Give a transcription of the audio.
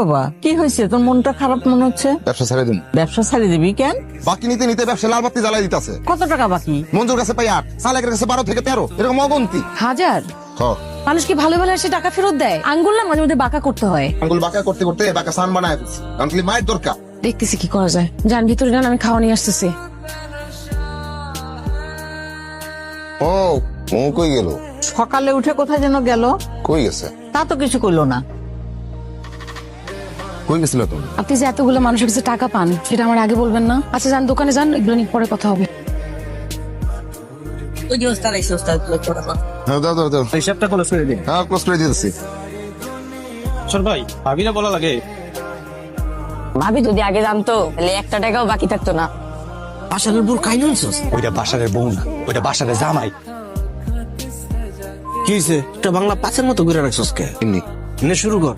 বাবা, কি হয়েছে? তোর মনটা খারাপ মনে হচ্ছে। ব্যবসা ছেড়ে দিন। ব্যবসা ছাড়ি দিবি কেন? বাকি নিতে নিতে ব্যবসা লাল বাতি জ্বালাই দিতেছে। কত টাকা বাকি? মঞ্জুর কাছে পাই 8, সালেকের কাছে 12 থেকে 13, এরকম অগন্তি। হাজার? মানুষ কি ভালো ভালো এসে টাকা ফেরত দেয়? আঙ্গুল না মাঝে মধ্যে বাঁকা করতে হয়। আঙ্গুল বাঁকা করতে করতে বাঁকা সান বানায় দিচ্ছি। আঙ্গুলি মায়ের দরকার। দেখতেছি কি করা যায়। যান ভিতরে যান, আমি খাওয়া নিয়ে আসতেছি। ও ও কই গেল? সকালে উঠে কোথায় যেন গেল। কই গেছে? তা তো কিছু কইলো না। কই গেছিল তুমি? আপনি যে এতগুলো মানুষের কাছে টাকা পান সেটা আমার আগে বলবেন না? আচ্ছা যান, দোকানে যান, এগুলো নিয়ে পরে কথা হবে। হ্যাঁ, দাও দাও দাও। হিসাবটা ক্লোজ করে দিন। হ্যাঁ, ক্লোজ করে দিতেছি। চল ভাই, ভাবি না বলা লাগে। ভাবি যদি আগে জানতো তাহলে 1 টাকাও বাকি থাকতো না। বাসারের বুড় কাই নইছস? ওইটা বাসারের বউ না, ওইটা বাসারের জামাই। কি হয়েছে? একটা বাংলা পাঁচের মতো ঘুরে রাখছস কে? এমনি। নে শুরু কর।